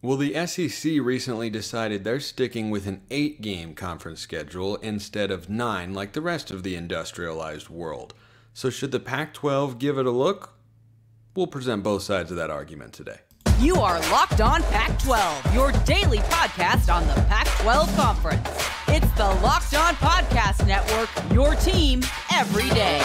Well, the SEC recently decided they're sticking with an 8-game conference schedule instead of 9 like the rest of the industrialized world. So should the Pac-12 give it a look? We'll present both sides of that argument today. You are Locked On Pac-12, your daily podcast on the Pac-12 Conference. It's the Locked On Podcast Network, your team every day.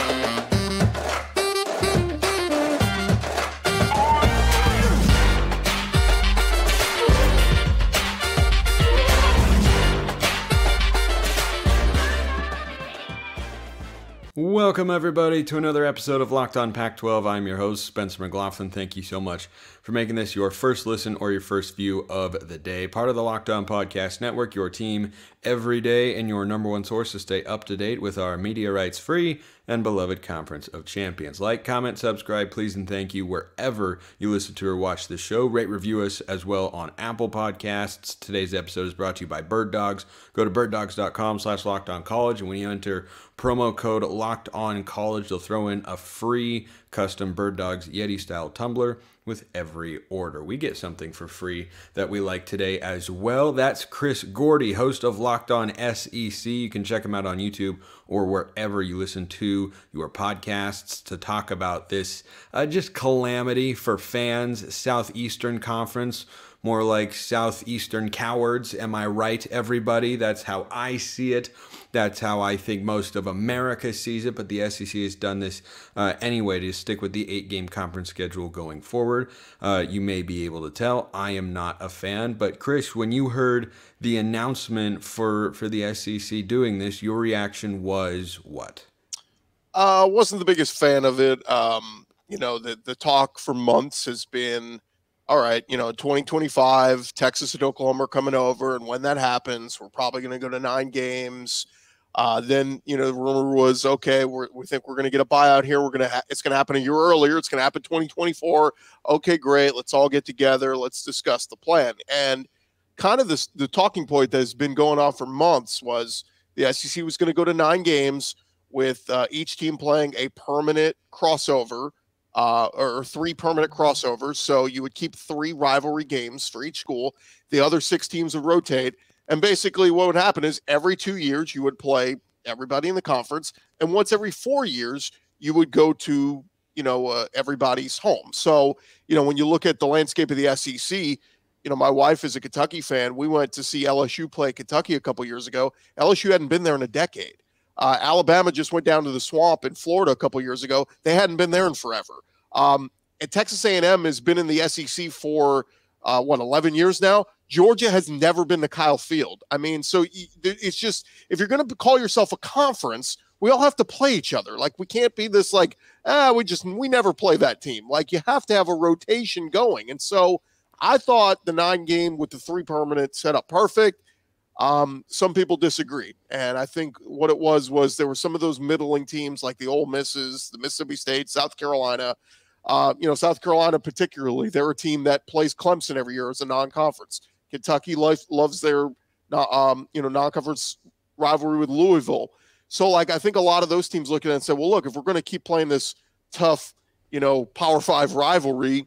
Welcome, everybody, to another episode of Locked On Pac-12. I'm your host, Spencer McLaughlin. Thank you so much for making this your first listen or your first view of the day. Part of the Locked On Podcast Network, your team every day, and your number one source to stay up to date with our media rights free and beloved Conference of Champions. Like, comment, subscribe, please, and thank you wherever you listen to or watch the show. Rate, review us as well on Apple Podcasts. Today's episode is brought to you by Bird Dogs. Go to birddogs.com/LockedOnCollege, and when you enter promo code LockedOnCollege, they'll throw in a free custom Bird Dogs Yeti-style tumbler with every order. We get something for free that we like today as well. That's Chris Gordy, host of Locked On SEC. You can check him out on YouTube or wherever you listen to your podcasts to talk about this just calamity for fans. Southeastern Conference, more like Southeastern cowards. Am I right, everybody? That's how I see it. That's how I think most of America sees it, but the SEC has done this anyway to stick with the 8-game conference schedule going forward. You may be able to tell I am not a fan, but Chris, when you heard the announcement for the SEC doing this, your reaction was what? Wasn't the biggest fan of it. The talk for months has been, all right, 2025, Texas and Oklahoma are coming over, and when that happens, we're probably going to go to 9 games. Then, the rumor was, okay, we think we're going to get a buyout here. It's going to happen a year earlier. It's going to happen 2024. Okay, great. Let's all get together. Let's discuss the plan. And kind of the talking point that has been going on for months was the SEC was going to go to 9 games with each team playing a permanent crossover or 3 permanent crossovers. So you would keep 3 rivalry games for each school. The other 6 teams would rotate. And basically what would happen is every 2 years you would play everybody in the conference. And once every 4 years, you would go to, everybody's home. So, when you look at the landscape of the SEC, my wife is a Kentucky fan. We went to see LSU play Kentucky a couple years ago. LSU hadn't been there in a decade. Alabama just went down to the Swamp in Florida a couple years ago. They hadn't been there in forever. And Texas A&M has been in the SEC for, 11 years now. Georgia has never been to Kyle Field. I mean, so it's just, if you're going to call yourself a conference, we all have to play each other. Like, we can't be this like, we never play that team. Like, you have to have a rotation going. And so I thought the 9 game with the 3 permanent set up perfect. Some people disagree. And I think what it was there were some of those middling teams like the Ole Misses, the Mississippi State, South Carolina. South Carolina particularly, they're a team that plays Clemson every year as a non-conference. Kentucky loves their, non-conference rivalry with Louisville. So, I think a lot of those teams look at it and say, well, look, if we're going to keep playing this tough, Power 5 rivalry,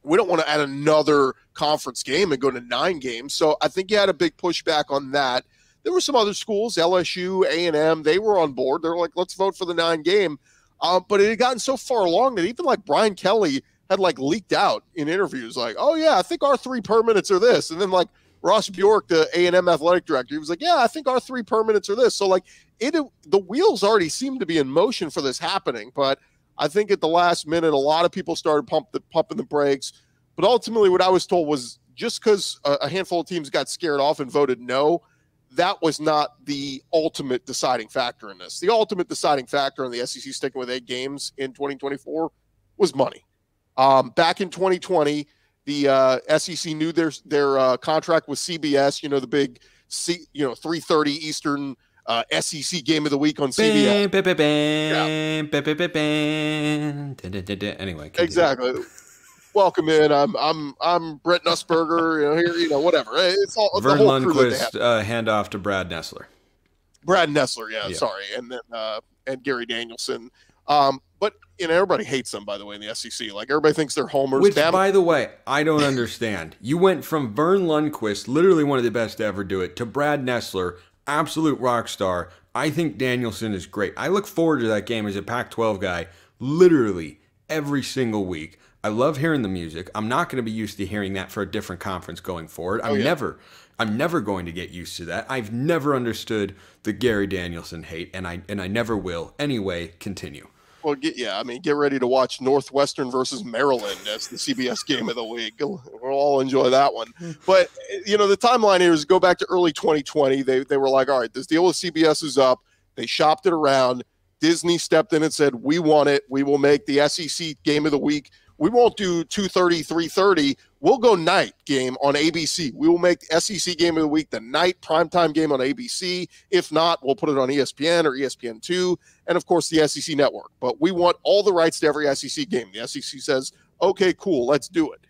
we don't want to add another conference game and go to 9 games. So I think you had a big pushback on that. There were some other schools, LSU, A&M, they were on board. They're like, let's vote for the 9 game. But it had gotten so far along that even Brian Kelly had leaked out in interviews oh yeah, I think our 3 permanents are this. And then Ross Bjork, the A&M athletic director, he was like, yeah, I think our 3 permanents are this. So the wheels already seem to be in motion for this happening. But I think at the last minute, a lot of people started pumping the brakes. But ultimately what I was told was just because a handful of teams got scared off and voted no, that was not the ultimate deciding factor in this. The ultimate deciding factor in the SEC sticking with 8 games in 2024 was money. Back in 2020, the SEC knew their contract with CBS, the big 3:30 Eastern SEC game of the week on CBS. Anyway, exactly. Welcome in. I'm Brent Nussberger. Here, whatever. It's all Vern the whole crew Lundquist, hand off to Brad Nessler. Brad Nessler, yeah. Sorry, and then and Gary Danielson. But everybody hates them, by the way, in the SEC. Like, everybody thinks they're homers. Which, by the way, I don't understand. You went from Vern Lundquist, literally one of the best to ever do it, to Brad Nessler, absolute rock star. I think Danielson is great. I look forward to that game as a Pac-12 guy, literally every single week. I love hearing the music. I'm not going to be used to hearing that for a different conference going forward. I'm never going to get used to that. I've never understood the Gary Danielson hate, and I never will. Anyway, continue. Well, get ready to watch Northwestern versus Maryland as the CBS game of the week. We'll all enjoy that one. But, the timeline here is go back to early 2020. They were like, all right, this deal with CBS is up. They shopped it around. Disney stepped in and said, we want it. We will make the SEC game of the week. We won't do 2:30, 3:30. We'll go night game on ABC. We will make the SEC game of the week the night primetime game on ABC. If not, we'll put it on ESPN or ESPN2 and, of course, the SEC network. But we want all the rights to every SEC game. The SEC says, okay, cool, let's do it.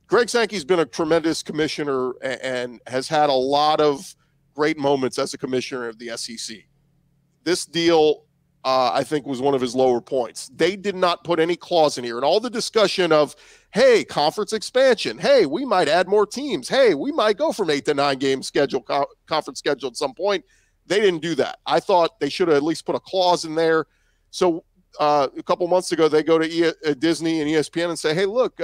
Greg Sankey's been a tremendous commissioner and has had a lot of great moments as a commissioner of the SEC. This deal, I think, was one of his lower points. They did not put any clause in here. And all the discussion of, hey, conference expansion. Hey, we might add more teams. Hey, we might go from 8 to 9 game schedule, conference schedule at some point. They didn't do that. I thought they should have at least put a clause in there. So a couple months ago, they go to Disney and ESPN and say, hey, look,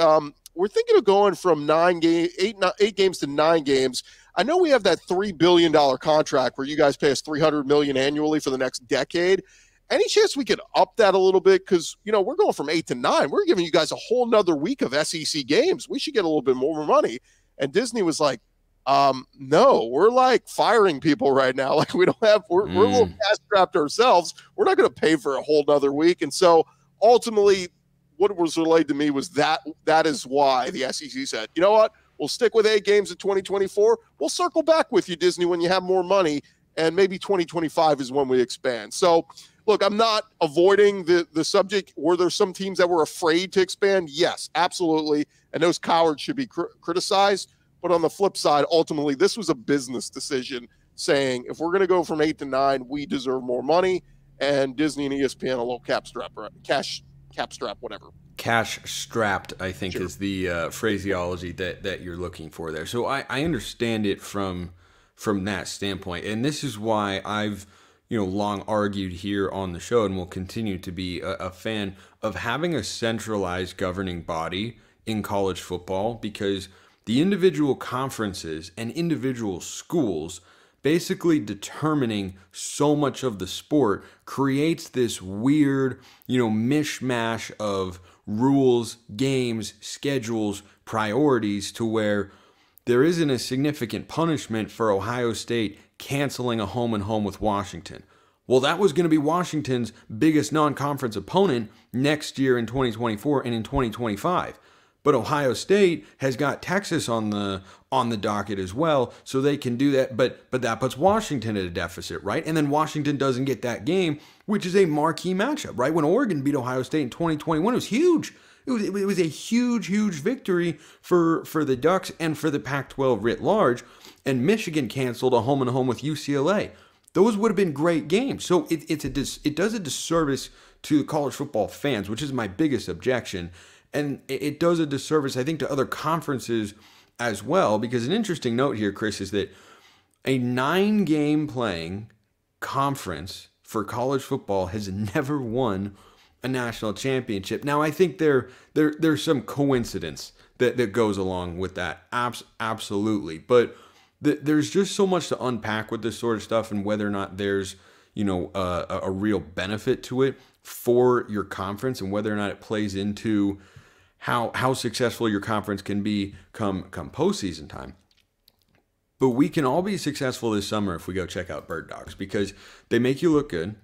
we're thinking of going from 8 games to 9 games. I know we have that $3 billion contract where you guys pay us $300 million annually for the next decade. Any chance we could up that a little bit? Because, we're going from 8 to 9. We're giving you guys a whole nother week of SEC games. We should get a little bit more money. And Disney was like, no, we're like firing people right now. Like, we're a little cash strapped ourselves. We're not going to pay for a whole nother week. And so ultimately what was relayed to me was that is why the SEC said, you know what? We'll stick with 8 games in 2024. We'll circle back with you, Disney, when you have more money. And maybe 2025 is when we expand. So, look, I'm not avoiding the subject. Were there some teams that were afraid to expand? Yes, absolutely. And those cowards should be criticized. But on the flip side, ultimately, this was a business decision saying, if we're going to go from 8 to 9, we deserve more money. And Disney and ESPN, a little cash strap, whatever. Cash strapped, I think, is the phraseology that you're looking for there. So I understand it from that standpoint. And this is why I've long argued here on the show and will continue to be a fan of having a centralized governing body in college football, because the individual conferences and individual schools basically determining so much of the sport creates this weird, mishmash of rules, games, schedules, priorities, to where there isn't a significant punishment for Ohio State canceling a home and home with Washington. Well, that was going to be Washington's biggest non-conference opponent next year in 2024 and in 2025. But Ohio State has got Texas on the docket as well, so they can do that. But that puts Washington at a deficit, right? And then Washington doesn't get that game, which is a marquee matchup, right? When Oregon beat Ohio State in 2021, it was huge. It was a huge, huge victory for the Ducks and for the Pac-12 writ large. And Michigan canceled a home and home with UCLA. Those would have been great games. So it does a disservice to college football fans, which is my biggest objection. And it does a disservice, I think, to other conferences as well. Because an interesting note here, Chris, is that a 9-game playing conference for college football has never won a national championship. Now, I think there's some coincidence that goes along with that. Absolutely. But there's just so much to unpack with this sort of stuff, and whether or not there's, a real benefit to it for your conference, and whether or not it plays into how successful your conference can be come postseason time. But we can all be successful this summer if we go check out Bird Dogs, because they make you look good.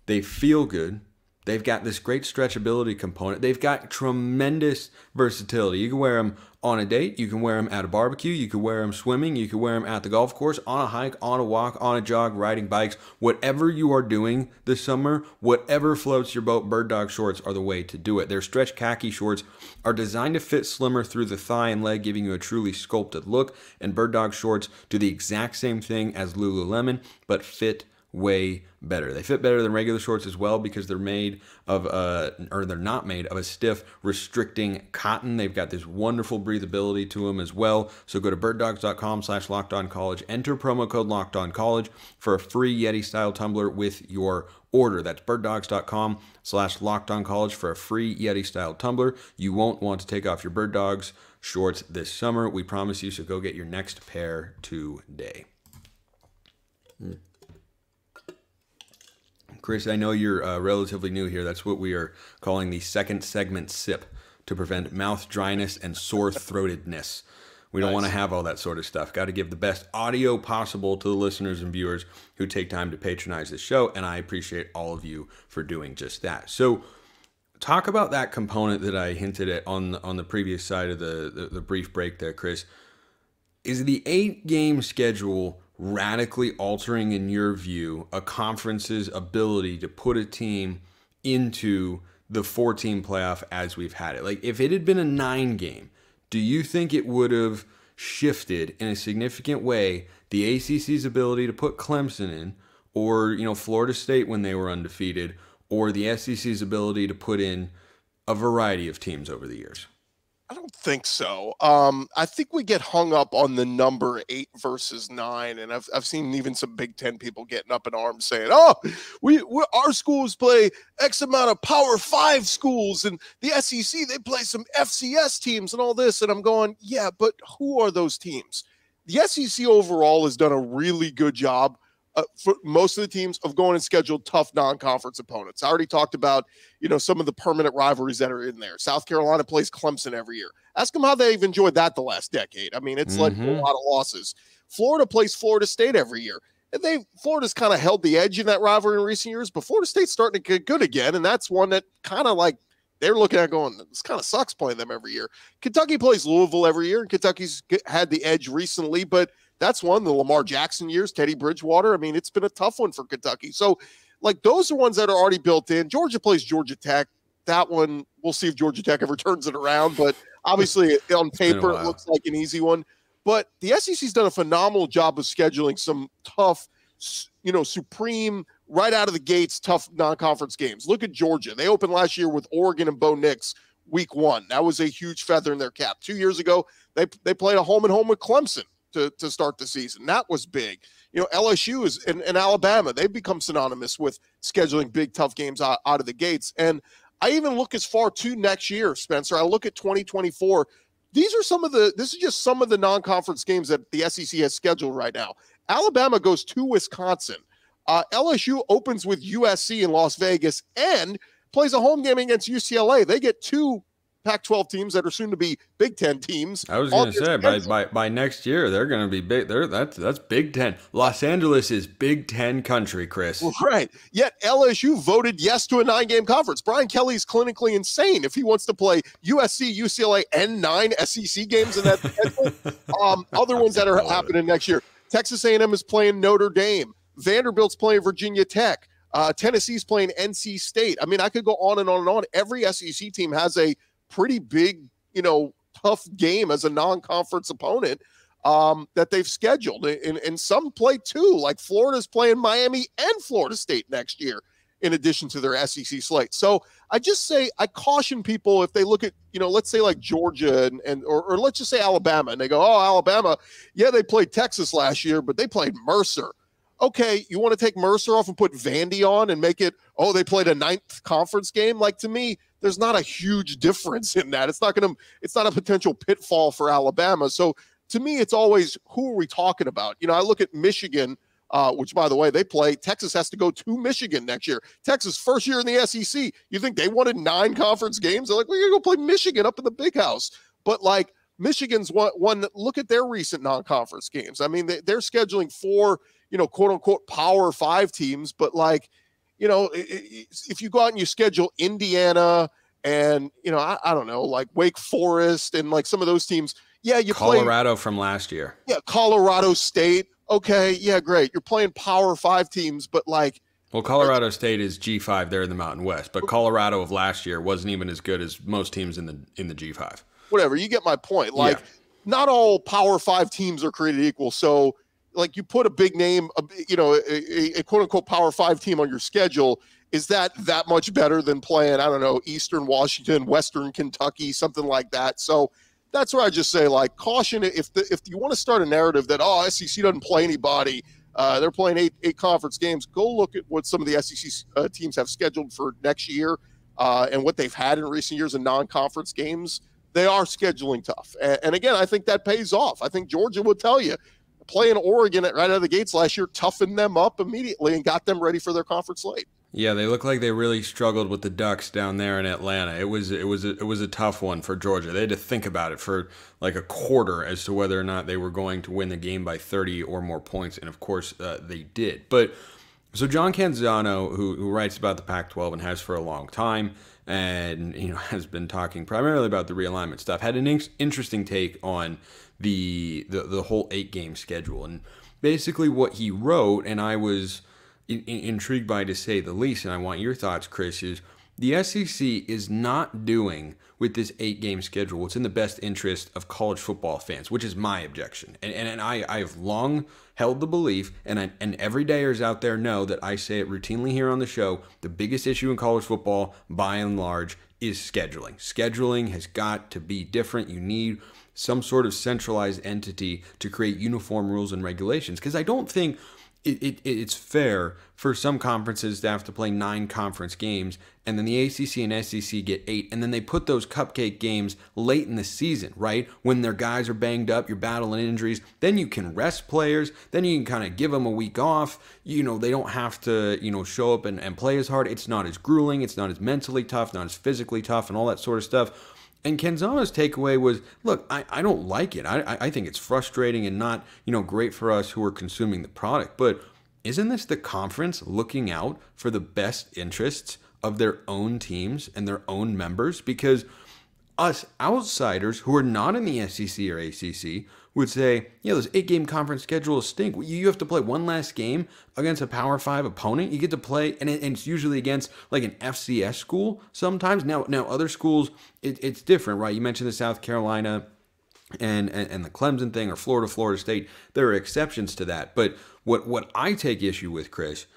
They feel good. They've got this great stretchability component. They've got tremendous versatility. You can wear them on a date. You can wear them at a barbecue. You can wear them swimming. You can wear them at the golf course, on a hike, on a walk, on a jog, riding bikes. Whatever you are doing this summer, whatever floats your boat, Bird Dog shorts are the way to do it. Their stretch khaki shorts are designed to fit slimmer through the thigh and leg, giving you a truly sculpted look. And Bird Dog shorts do the exact same thing as Lululemon, but fit way better. They fit better than regular shorts as well because they're made of they're not made of a stiff, restricting cotton. They've got this wonderful breathability to them as well. So go to birddogs.com/lockedoncollege, enter promo code LockedOnCollege for a free Yeti style tumbler with your order. That's birddogs.com/lockedoncollege for a free Yeti style tumbler. You won't want to take off your Bird Dogs shorts this summer. We promise you. So go get your next pair today. Chris, I know you're relatively new here. That's what we are calling the second segment sip to prevent mouth dryness and sore throatedness. We don't want to have all that sort of stuff. Got to give the best audio possible to the listeners and viewers who take time to patronize this show, and I appreciate all of you for doing just that. So talk about that component that I hinted at on the previous side of the brief break there, Chris. Is the 8-game schedule radically altering, in your view, a conference's ability to put a team into the 4-team playoff as we've had it? Like, if it had been a 9-game, do you think it would have shifted in a significant way the ACC's ability to put Clemson in, or Florida State when they were undefeated, or the SEC's ability to put in a variety of teams over the years? I don't think so. I think we get hung up on the number 8 versus 9, and I've seen even some Big Ten people getting up in arms saying, "Oh, our schools play X amount of Power 5 schools, and the SEC they play some FCS teams and all this." And I'm going, yeah, but who are those teams? The SEC overall has done a really good job for most of the teams of going and scheduled tough non-conference opponents. I already talked about, some of the permanent rivalries that are in there. South Carolina plays Clemson every year. Ask them how they've enjoyed that the last decade. I mean, it's like a lot of losses. Florida plays Florida State every year. And Florida's kind of held the edge in that rivalry in recent years, but Florida State's starting to get good again. And that's one that kind of like they're looking at going, this kind of sucks playing them every year. Kentucky plays Louisville every year, and Kentucky's had the edge recently, but that's one, the Lamar Jackson years, Teddy Bridgewater. I mean, it's been a tough one for Kentucky. So, like, those are ones that are already built in. Georgia plays Georgia Tech. That one, we'll see if Georgia Tech ever turns it around. But obviously, on paper, it looks like an easy one. But the SEC's done a phenomenal job of scheduling some tough, supreme, right out of the gates, tough non-conference games. Look at Georgia. They opened last year with Oregon and Bo Nix week 1. That was a huge feather in their cap. 2 years ago, they played a home-and-home with Clemson to start the season. That was big. LSU is and Alabama, they've become synonymous with scheduling big, tough games out of the gates. And I even look as far to next year, Spencer. I look at 2024. This is just some of the non-conference games that the SEC has scheduled right now. Alabama goes to Wisconsin. LSU opens with USC in Las Vegas and plays a home game against UCLA. They get 2 Pac-12 teams that are soon to be Big Ten teams. I was going to say by next year they're going to be big. That's Big Ten. Los Angeles is Big Ten country, Chris. Right. Yet LSU voted yes to a 9-game conference. Brian Kelly's clinically insane if he wants to play USC, UCLA, and 9 SEC games in that schedule. Other ones that are happening next year. Texas A&M is playing Notre Dame. Vanderbilt's playing Virginia Tech. Tennessee's playing NC State. I mean, I could go on and on and on. Every SEC team has a pretty big, tough game as a non-conference opponent that they've scheduled. And some play too, like Florida's playing Miami and Florida State next year, in addition to their SEC slate. So I caution people if they look at, let's say like Georgia or let's just say Alabama, and they go, oh, Alabama, yeah, they played Texas last year, but they played Mercer. Okay, you want to take Mercer off and put Vandy on and make it, oh, they played a 9th conference game? Like, to me, there's not a huge difference in that. It's not a potential pitfall for Alabama. So to me, it's always, who are we talking about? I look at Michigan, which, by the way, they play. Texas has to go to Michigan next year. Texas, first year in the SEC. You think they wanted 9 conference games? They're like, we're going to go play Michigan up in the big house. But, like, Michigan's one, look at their recent non-conference games. I mean, they're scheduling 4, quote unquote Power 5 teams, but like, if you go out and you schedule Indiana and, I don't know, like Wake Forest and like some of those teams. Yeah. You play Colorado from last year. Yeah. Colorado State. Okay. Yeah. Great. You're playing Power 5 teams, but like, well, Colorado State is G5 there in the Mountain West, but Colorado of last year wasn't even as good as most teams in the G5. Whatever. You get my point. Like, not all Power 5 teams are created equal. So, like you put a big name, a quote unquote Power 5 team on your schedule. Is that much better than playing, I don't know, Eastern Washington, Western Kentucky, something like that? So that's where I just say, like, caution if you want to start a narrative that, SEC doesn't play anybody, they're playing eight conference games, go look at what some of the SEC teams have scheduled for next year and what they've had in recent years in non-conference games. They are scheduling tough. And again, I think that pays off. I think Georgia would tell you, playing Oregon right out of the gates last year toughened them up immediately and got them ready for their conference slate. Yeah, they look like they really struggled with the Ducks down there in Atlanta. It was a tough one for Georgia. They had to think about it for like a quarter as to whether or not they were going to win the game by 30 or more points, and of course they did. But so John Canzano, who writes about the Pac-12 and has for a long time, and has been talking primarily about the realignment stuff, had an interesting take on the whole 8-game schedule, and basically what he wrote, and I was intrigued by, to say the least, and I want your thoughts, Chris, is the SEC is not doing with this 8-game schedule what's in the best interest of college football fans, which is my objection. And I've long held the belief, and everydayers out there know that I say it routinely here on the show, the biggest issue in college football, by and large, is scheduling. Scheduling has got to be different. You need some sort of centralized entity to create uniform rules and regulations, because I don't think it's fair for some conferences to have to play 9 conference games, and then the ACC and SEC get 8, and then they put those cupcake games late in the season, right? When their guys are banged up, you're battling injuries, then you can rest players, then you can kind of give them a week off. They don't have to, show up and play as hard. It's not as grueling, it's not as mentally tough, not as physically tough, and all that sort of stuff. And Canzano's takeaway was, look, I don't like it. I think it's frustrating and not, great for us who are consuming the product. But isn't this the conference looking out for the best interests of their own teams and their own members? Because us outsiders who are not in the SEC or ACC would say, those 8-game conference schedules stink. You have to play one last game against a Power 5 opponent. You get to play, and it's usually against like an FCS school sometimes. Now other schools, it's different, right? You mentioned the South Carolina and the Clemson thing, or Florida State. There are exceptions to that. But what I take issue with, Chris,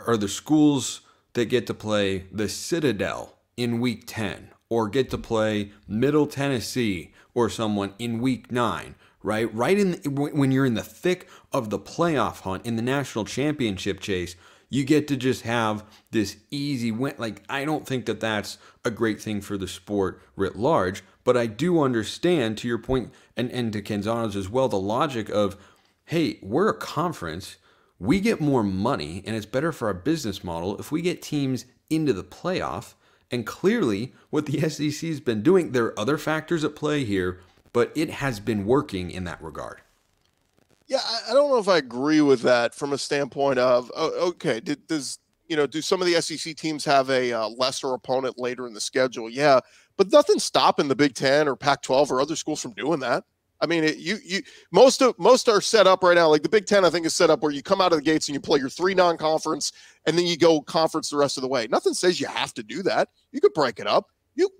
are the schools that get to play the Citadel in Week 10, or get to play Middle Tennessee or someone in Week 9. Right when you're in the thick of the playoff hunt, in the national championship chase, you get to just have this easy win. Like, I don't think that that's a great thing for the sport writ large, but I do understand, to your point, and to Canzano's as well, the logic of, hey, we're a conference, we get more money, and it's better for our business model if we get teams into the playoff. And clearly, what the SEC has been doing, there are other factors at play here, but it has been working in that regard. Yeah, I don't know if I agree with that from a standpoint of, okay, do some of the SEC teams have a lesser opponent later in the schedule? Yeah, but nothing's stopping the Big Ten or Pac-12 or other schools from doing that. I mean, most are set up right now. Like the Big Ten, I think, is set up where you come out of the gates and you play your 3 non-conference, and then you go conference the rest of the way. Nothing says you have to do that. You could break it up.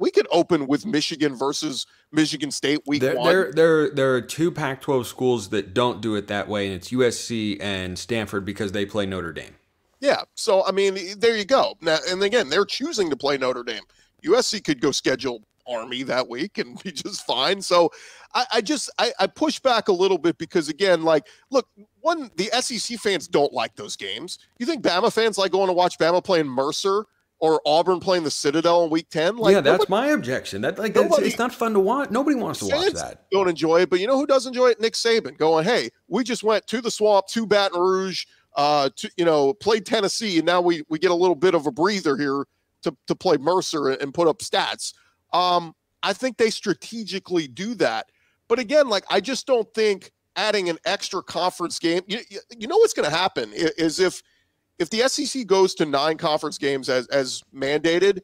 We could open with Michigan versus Michigan State week 1. There are 2 Pac-12 schools that don't do it that way, and it's USC and Stanford, because they play Notre Dame. Yeah, so, I mean, there you go. Now, and again, they're choosing to play Notre Dame. USC could go schedule Army that week and be just fine. So I push back a little bit because, again, like, look, the SEC fans don't like those games. You think Bama fans like going to watch Bama playing Mercer or Auburn playing the Citadel in Week 10? Like, yeah, that's my objection. It's not fun to watch. Nobody wants to watch that. Don't enjoy it, but you know who does enjoy it? Nick Saban, going, hey, we just went to the Swamp, to Baton Rouge, played Tennessee, and now we get a little bit of a breather here to play Mercer and put up stats. I think they strategically do that, but again, like, I just don't think adding an extra conference game. You know what's going to happen is if the SEC goes to 9 conference games as mandated,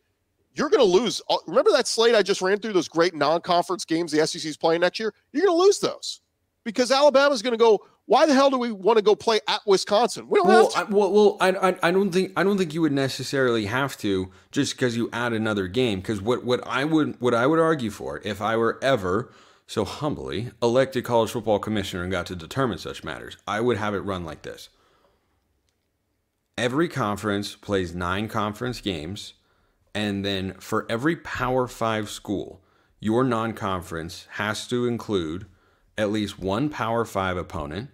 you're going to lose. Remember that slate I just ran through, those great non-conference games the SEC is playing next year? You're going to lose those because Alabama's going to go, why the hell do we want to go play at Wisconsin? We don't have to. I don't think you would necessarily have to just because you add another game. Because what I would argue for, if I were ever so humbly elected college football commissioner and got to determine such matters, I would have it run like this. Every conference plays 9 conference games, and then for every Power 5 school, your non-conference has to include at least one Power 5 opponent,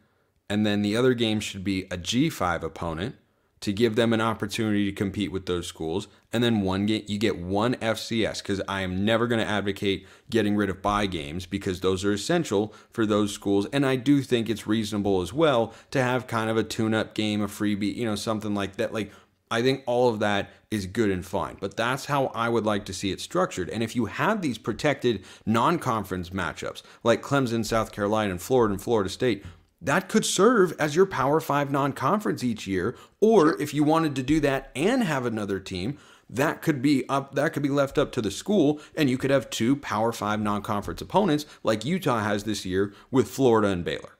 and then the other game should be a G5 opponent to give them an opportunity to compete with those schools. And then you get one FCS, because I am never going to advocate getting rid of bye games because those are essential for those schools. And I do think it's reasonable as well to have kind of a tune-up game, a freebie, something like that. Like, I think all of that is good and fine, but that's how I would like to see it structured. And if you have these protected non-conference matchups like Clemson, South Carolina, and Florida State, that could serve as your Power 5 non-conference each year. Or if you wanted to do that and have another team, that could be left up to the school, and you could have 2 Power 5 non-conference opponents like Utah has this year with Florida and Baylor.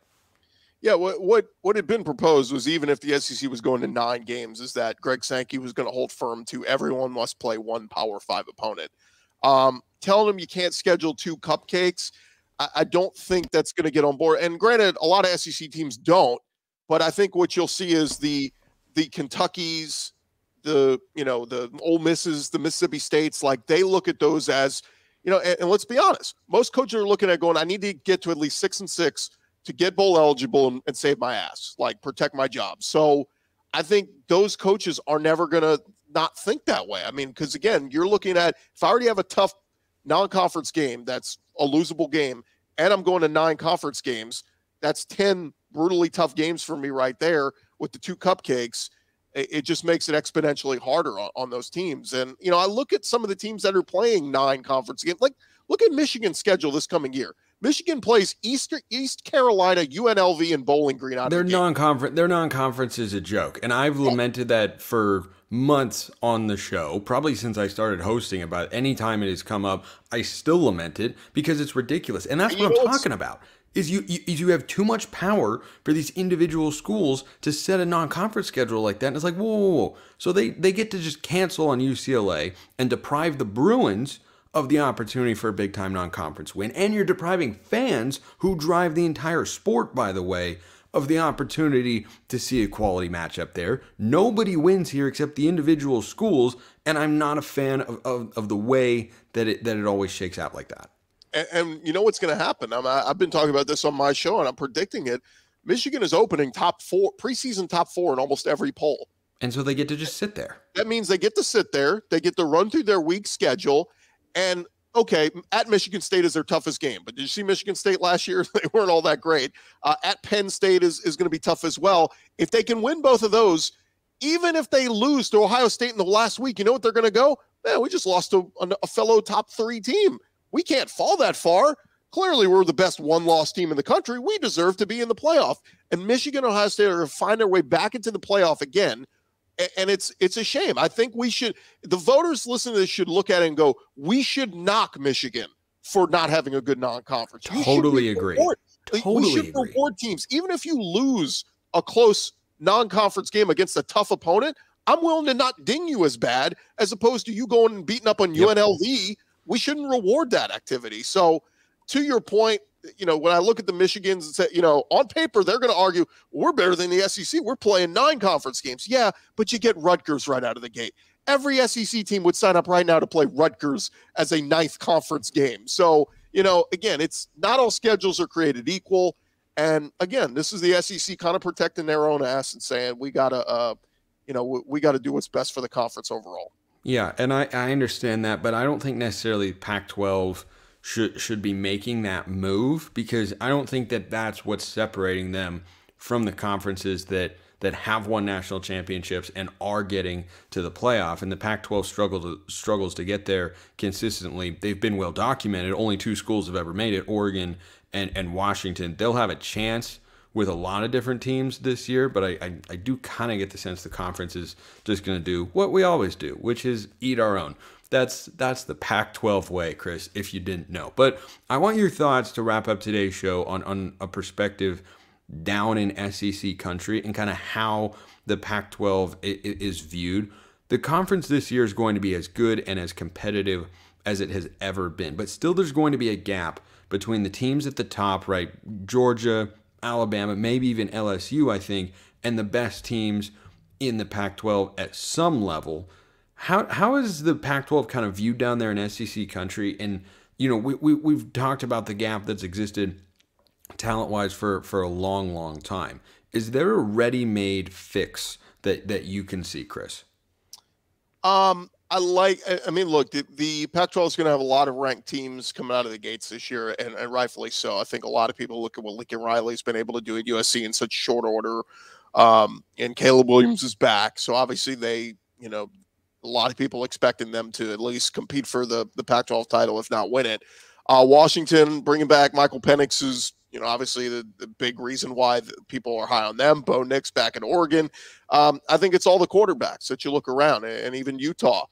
Yeah, what had been proposed was, even if the SEC was going to 9 games, is that Greg Sankey was going to hold firm to everyone must play 1 Power 5 opponent. Telling them you can't schedule 2 cupcakes, I don't think that's going to get on board. And granted, a lot of SEC teams don't, but I think what you'll see is the Kentuckys, the Ole Misses, the Mississippi States, like, they look at those as, and let's be honest, most coaches are looking at going, I need to get to at least 6-6 to get bowl eligible and save my ass, like protect my job. So I think those coaches are never going to not think that way. I mean, because again, you're looking at, if I already have a tough non-conference game that's a losable game, and I'm going to 9 conference games, that's 10 brutally tough games for me right there with the 2 cupcakes. It just makes it exponentially harder on those teams. And, I look at some of the teams that are playing 9 conference games. Like, look at Michigan's schedule this coming year. Michigan plays East Carolina, UNLV, and Bowling Green. Their non-conference is a joke. And I've lamented that for months on the show, probably since I started hosting. About any time it has come up, I still lament it because it's ridiculous. And that's what I'm talking about. Is you have too much power for these individual schools to set a non-conference schedule like that. And it's like, whoa. So they get to just cancel on UCLA and deprive the Bruins of the opportunity for a big-time non-conference win. And you're depriving fans who drive the entire sport, by the way, of the opportunity to see a quality matchup there. Nobody wins here except the individual schools, and I'm not a fan of the way that it always shakes out like that. And you know what's going to happen? I've been talking about this on my show, and I'm predicting it. Michigan is opening preseason top 4 in almost every poll. And so they get to just sit there. That means they get to sit there. They get to run through their week schedule. And, okay, at Michigan State is their toughest game. But did you see Michigan State last year? They weren't all that great. At Penn State is going to be tough as well. If they can win both of those, even if they lose to Ohio State in the last week, you know what they're going to go? Man, we just lost to a fellow top 3 team. We can't fall that far. Clearly, we're the best one-loss team in the country. We deserve to be in the playoff. And Michigan and Ohio State are going to find their way back into the playoff again. And it's a shame. I think the voters listening to this should look at it and go, we should knock Michigan for not having a good non-conference. Totally agree. We should reward teams. Even if you lose a close non-conference game against a tough opponent, I'm willing to not ding you as bad as opposed to you going and beating up on UNLV. We shouldn't reward that activity. So to your point, when I look at the Michigans and say, on paper, they're going to argue, we're better than the SEC. We're playing 9 conference games. Yeah, but you get Rutgers right out of the gate. Every SEC team would sign up right now to play Rutgers as a 9th conference game. So, again, it's not all schedules are created equal. And again, this is the SEC kind of protecting their own ass and saying, we got to do what's best for the conference overall. Yeah, and I understand that, but I don't think necessarily Pac-12 should be making that move, because I don't think that that's what's separating them from the conferences that have won national championships and are getting to the playoff. And the Pac-12 struggles to get there consistently. They've been well documented. Only 2 schools have ever made it, Oregon and Washington. They'll have a chance with a lot of different teams this year, but I do kind of get the sense the conference is just going to do what we always do, which is eat our own. That's the Pac-12 way, Chris, if you didn't know. But I want your thoughts to wrap up today's show on a perspective down in SEC country and kind of how the Pac-12 is viewed. The conference this year is going to be as good and as competitive as it has ever been, but still there's going to be a gap between the teams at the top, right? Georgia, Alabama, maybe even LSU, I think, and the best teams in the Pac-12 at some level. How is the Pac-12 kind of viewed down there in SEC country? And, we've talked about the gap that's existed talent-wise for a long, long time. Is there a ready-made fix that you can see, Chris? Look, the Pac-12 is going to have a lot of ranked teams coming out of the gates this year, and rightfully so. I think a lot of people look at what Lincoln Riley's been able to do at USC in such short order, and Caleb Williams is back. So obviously they, a lot of people expecting them to at least compete for the Pac-12 title, if not win it. Washington bringing back Michael Penix is, obviously the big reason why people are high on them. Bo Nix back in Oregon. I think it's all the quarterbacks that you look around, and even Utah.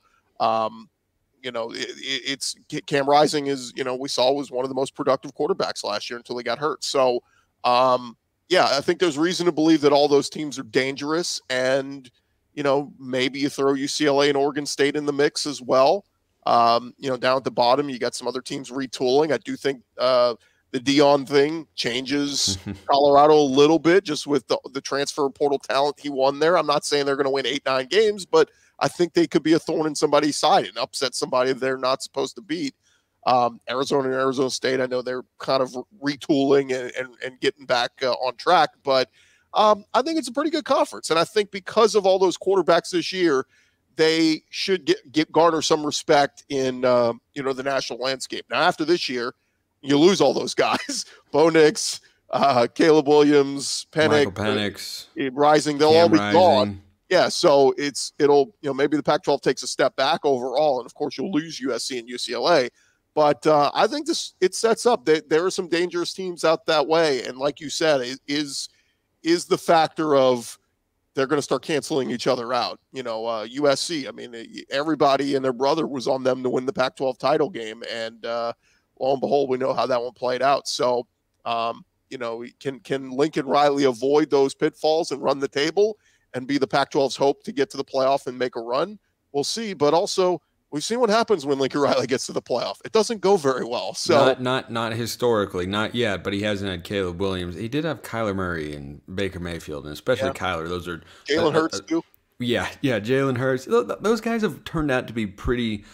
It's Cam Rising is, we saw was one of the most productive quarterbacks last year until he got hurt. So, I think there's reason to believe that all those teams are dangerous, and, maybe you throw UCLA and Oregon State in the mix as well. Down at the bottom, you got some other teams retooling. I do think, the Deion thing changes Colorado a little bit just with the transfer portal talent he won there. I'm not saying they're going to win 8-9 games, but I think they could be a thorn in somebody's side and upset somebody they're not supposed to beat. Arizona and Arizona State, I know they're kind of retooling and getting back on track, but I think it's a pretty good conference. And I think because of all those quarterbacks this year, they should garner some respect in the national landscape. Now, after this year, you lose all those guys: Bo Nix, Caleb Williams, Penix, Rising. They'll all be gone. Yeah, so it'll maybe the Pac-12 takes a step back overall, and of course you'll lose USC and UCLA. But I think it sets up. There are some dangerous teams out that way, and like you said, is the factor of they're going to start canceling each other out. USC. I mean, everybody and their brother was on them to win the Pac-12 title game, and lo and behold, we know how that one played out. So, can Lincoln Riley avoid those pitfalls and run the table and be the Pac-12's hope to get to the playoff and make a run? We'll see. But also, we've seen what happens when Lincoln Riley gets to the playoff. It doesn't go very well. So not historically, not yet. But he hasn't had Caleb Williams. He did have Kyler Murray and Baker Mayfield, and especially Kyler. Those are Jalen Hurts too. Yeah, Jalen Hurts. Those guys have turned out to be pretty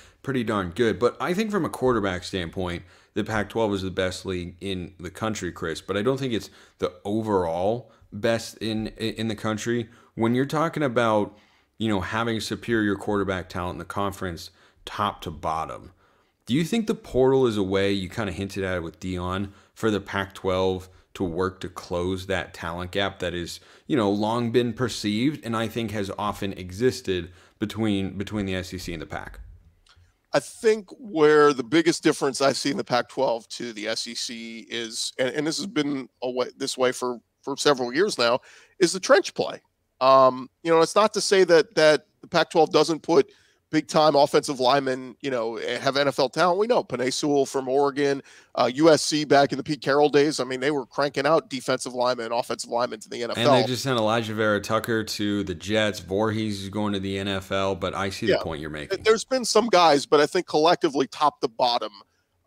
darn good. But I think from a quarterback standpoint, the Pac-12 is the best league in the country, Chris. But I don't think it's the overall best in the country. When you're talking about, having superior quarterback talent in the conference, top to bottom, do you think the portal is a way, you kind of hinted at it with Deion, for the Pac-12 to work to close that talent gap that is, long been perceived and I think has often existed between the SEC and the Pac? I think where the biggest difference I've seen in the Pac-12 to the SEC is, and this has been this way for several years now, is the trench play. It's not to say that the Pac-12 doesn't put big-time offensive linemen, have NFL talent. We know Penei Sewell from Oregon, USC back in the Pete Carroll days. I mean, they were cranking out defensive linemen and offensive linemen to the NFL. And they just sent Elijah Vera Tucker to the Jets. Voorhees is going to the NFL, but I see the point you're making. There's been some guys, but I think collectively, top to bottom,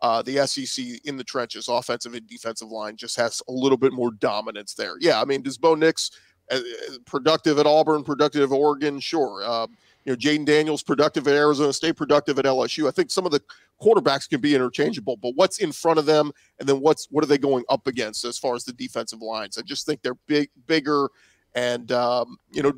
the SEC in the trenches, offensive and defensive line, just has a little bit more dominance there. Yeah, I mean, does Bo Nix productive at Auburn, productive at Oregon? Sure. Jaden Daniels productive at Arizona State, productive at LSU. I think some of the quarterbacks can be interchangeable, but what's in front of them, and then what are they going up against as far as the defensive lines? I just think they're bigger, and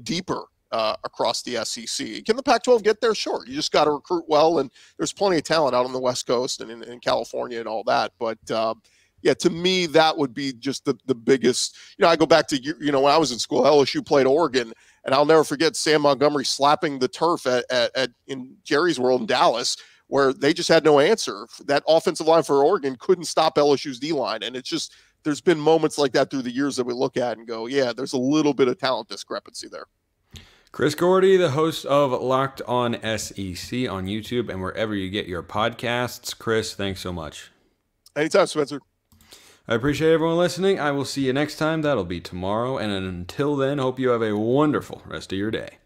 deeper across the SEC. Can the Pac-12 get there? Sure. You just got to recruit well, and there's plenty of talent out on the West Coast and in California and all that. But to me, that would be just the biggest. I go back to when I was in school, LSU played Oregon. And I'll never forget Sam Montgomery slapping the turf in Jerry's World in Dallas, where they just had no answer. That offensive line for Oregon couldn't stop LSU's D-line. And it's just, there's been moments like that through the years that we look at and go, yeah, there's a little bit of talent discrepancy there. Chris Gordy, the host of Locked On SEC on YouTube and wherever you get your podcasts. Chris, thanks so much. Anytime, Spencer. I appreciate everyone listening. I will see you next time. That'll be tomorrow. And until then, hope you have a wonderful rest of your day.